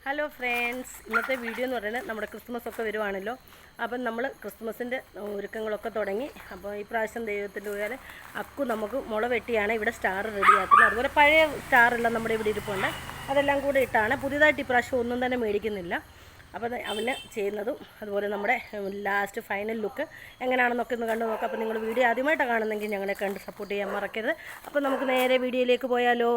Hello friends, ഇന്നത്തെ video എന്ന് പറയുന്നത് നമ്മുടെ ക്രിസ്മസ് ഒക്കെ വരുവാണല്ലോ. അപ്പം നമ്മൾ ക്രിസ്മസിൻ്റെ ഒരുക്കങ്ങളൊക്കെ തുടങ്ങി. അപ്പോൾ ഈ പ്രാവശ്യം ദൈവത്തിൻ്റെ പോയാൽ അക്കു നമുക്ക് മുള വെട്ടിയാണ് ഇവിടെ സ്റ്റാർ റെഡിയാക്കുന്നത്. അതുപോലെ പഴയ സ്റ്റാറെല്ലാം നമ്മുടെ ഇവിടെ ഇരിപ്പുണ്ട്, അതെല്ലാം കൂടെ ഇട്ടാണ്. പുതിയതായിട്ട് ഈ പ്രാവശ്യം ഒന്നും തന്നെ മേടിക്കുന്നില്ല. അപ്പോൾ അവന് ചെയ്യുന്നതും അതുപോലെ നമ്മുടെ ലാസ്റ്റ് ഫൈനൽ ലുക്ക് എങ്ങനെയാണെന്നൊക്കെ ഒന്ന് കണ്ടു നോക്കാം. അപ്പോൾ നിങ്ങൾ വീഡിയോ ആദ്യമായിട്ടാണ് കാണുന്നെങ്കിൽ ഞങ്ങളെ കണ്ട് സപ്പോർട്ട് ചെയ്യാൻ മറക്കരുത്. അപ്പോൾ നമുക്ക് നേരെ വീഡിയോയിലേക്ക് പോയാലോ.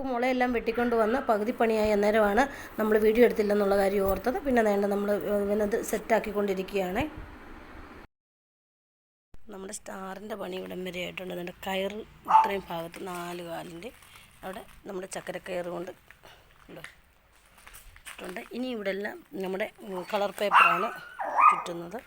മുളയെല്ലാം വെട്ടിക്കൊണ്ട് വന്ന് പകുതി പണിയായി അന്നേരമാണ് നമ്മൾ വീഡിയോ എടുത്തില്ലെന്നുള്ള കാര്യം ഓർത്തത്. പിന്നെ വേണ്ട നമ്മൾ ഇവനത് സെറ്റാക്കിക്കൊണ്ടിരിക്കുകയാണ്. നമ്മുടെ സ്റ്റാറിൻ്റെ പണി ഇവിടം വരെ ആയിട്ടുണ്ട്. അതിൻ്റെ കയർ ഇത്രയും ഭാഗത്ത് 4 കാലിൻ്റെ അവിടെ നമ്മുടെ ചക്കരക്കയർ കൊണ്ട് ഇട്ടുണ്ട്. ഇനി ഇവിടെ എല്ലാം നമ്മുടെ കളർ പേപ്പറാണ് ചുറ്റുന്നത്.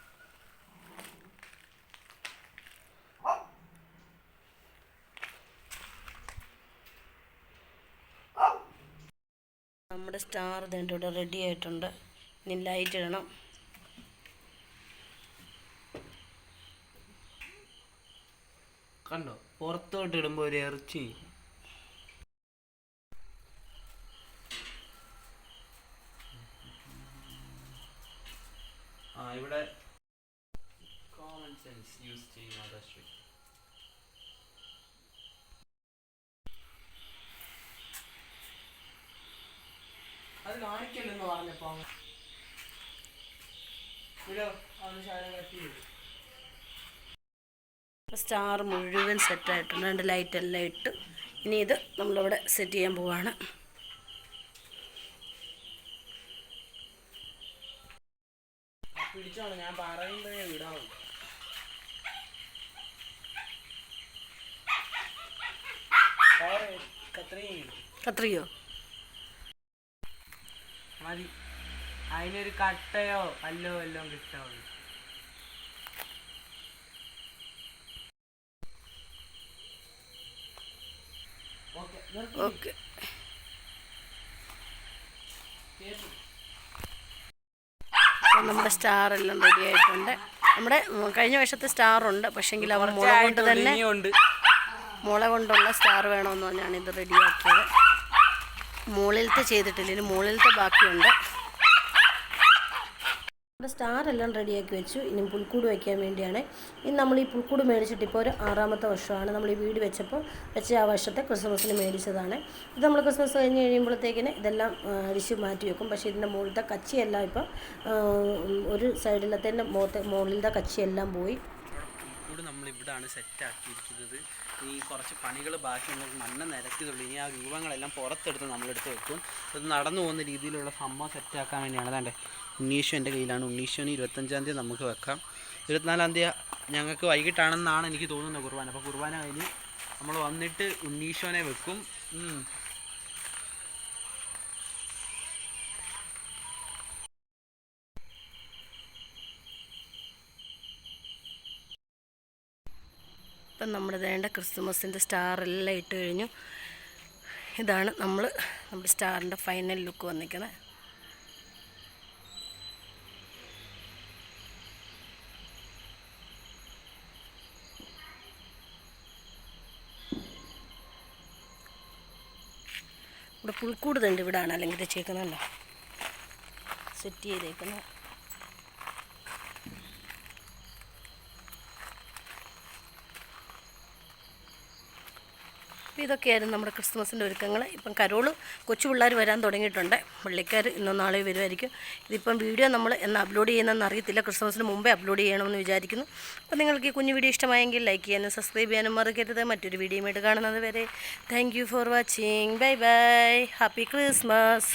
നമ്മുടെ സ്റ്റാർ ഇതിൻ്റെ ഇവിടെ റെഡി ആയിട്ടുണ്ട്. ഇനി ലൈറ്റ് ഇടണം. കണ്ടോ, പുറത്തോട്ട് ഇടുമ്പോൾ ഒരു ഇറച്ചി. ഇവിടെ കോമൺ സെൻസ് യൂസ് ചെയ്യുന്ന അത് കാണിക്കല്ലെന്ന് പറഞ്ഞപ്പോ സ്റ്റാർ മുഴുവൻ സെറ്റായിട്ടുണ്ട്. രണ്ട് ലൈറ്റെല്ലാം ഇട്ട് ഇനി ഇത് നമ്മളിവിടെ സെറ്റ് ചെയ്യാൻ പോവാണ്. പിടിച്ചോളൂ, ഞാൻ പറയുമ്പോഴേ വിടാവും. കത്രിയോ മതി, അതിനൊരു കട്ടയോ കല്ലോ എല്ലാം കിട്ടാവുള്ളൂ. ഓക്കെ, നമ്മുടെ സ്റ്റാർ എല്ലാം റെഡി ആയിട്ടുണ്ട്. നമ്മുടെ കഴിഞ്ഞ വർഷത്തെ സ്റ്റാറുണ്ട്, പക്ഷെങ്കിൽ അവർ മുള കൊണ്ട് തന്നെ മുള കൊണ്ടുള്ള സ്റ്റാർ വേണമെന്ന് പറഞ്ഞാണ് ഇത് റെഡിയാക്കിയത്. മുകളിലത്തെ ചെയ്തിട്ടില്ല, ഇനി മുകളിലത്തെ ബാക്കിയുണ്ട്. നമ്മുടെ സ്റ്റാർ എല്ലാം റെഡിയാക്കി വെച്ചു. ഇനി പുൽക്കൂട് വയ്ക്കാൻ വേണ്ടിയാണ്. ഇനി നമ്മൾ ഈ പുൽക്കൂട് മേടിച്ചിട്ട് ഇപ്പോൾ ഒരു 6ാമത്തെ വർഷമാണ്. നമ്മൾ ഈ വീട് വെച്ച ആ വർഷത്തെ ക്രിസ്മസിന് മേടിച്ചതാണ്. ഇത് നമ്മൾ ക്രിസ്മസ് കഴിഞ്ഞ് കഴിയുമ്പോഴത്തേക്കിന് ഇതെല്ലാം അടിച്ച് മാറ്റി വെക്കും. പക്ഷേ ഇതിൻ്റെ മുകളിലത്തെ കച്ചിയെല്ലാം ഇപ്പം ഒരു സൈഡിലത്തെ മുകളിലത്തെ കച്ചിയെല്ലാം പോയി. നമ്മളിവിടാണ് സെറ്റാക്കിയിരിക്കുന്നത്. ഇനി കുറച്ച് പണികൾ ബാക്കിയുണ്ടെങ്കിൽ മണ്ണ് നിരത്തിയതുള്ളൂ. ഇനി ആ രൂപങ്ങളെല്ലാം പുറത്തെടുത്ത് നമ്മളെടുത്ത് വെക്കും. ഇത് നടന്നു പോകുന്ന രീതിയിലുള്ള സംഭവം സെറ്റാക്കാൻ വേണ്ടിയാണ്. അതാണ്ട് ഉണ്ണീശോ എൻ്റെ കയ്യിലാണ്. ഉണ്ണീശോന് 25-ാം തീയതി നമുക്ക് വെക്കാം. 24-ാം തീയതി ഞങ്ങൾക്ക് വൈകിട്ടാണെന്നാണ് എനിക്ക് തോന്നുന്നത് കുർബാന. അപ്പോൾ കുർബാന കഴിഞ്ഞ് നമ്മൾ വന്നിട്ട് ഉണ്ണീശോനെ വെക്കും. ഇപ്പം നമ്മുടെ വേണ്ട ക്രിസ്മസിൻ്റെ സ്റ്റാറെല്ലാം ഇട്ട് കഴിഞ്ഞു. ഇതാണ് നമ്മുടെ സ്റ്റാറിൻ്റെ ഫൈനൽ ലുക്ക് വന്നിരിക്കുന്നത്. ഇവിടെ പുൽക്കൂട് ഉണ്ട്, ഇവിടാണ് അല്ലെങ്കിൽ വെച്ചേക്കുന്നല്ലോ, സെറ്റ് ചെയ്തേക്കുന്നത്. ഇതൊക്കെയായിരുന്നു നമ്മുടെ ക്രിസ്മസിൻ്റെ ഒരുക്കങ്ങൾ. ഇപ്പം കരോള് കൊച്ചു പിള്ളേർ വരാൻ തുടങ്ങിയിട്ടുണ്ട്. പള്ളിക്കാർ ഇന്നോ നാളെ വരുമായിരിക്കും. ഇതിപ്പം വീഡിയോ നമ്മൾ എന്ന് അപ്ലോഡ് ചെയ്യുന്നതെന്ന് അറിയത്തില്ല. ക്രിസ്മസിന് മുമ്പേ അപ്ലോഡ് ചെയ്യണമെന്ന് വിചാരിക്കുന്നു. അപ്പോൾ നിങ്ങൾക്ക് ഈ കുഞ്ഞു വീഡിയോ ഇഷ്ടമായെങ്കിൽ ലൈക്ക് ചെയ്യാനും സബ്സ്ക്രൈബ് ചെയ്യാനും മറക്കരുത്. മറ്റൊരു വീഡിയോയുമായിട്ട് കാണുന്നത് വരെ thank you for watching. Bye bye. Happy Christmas.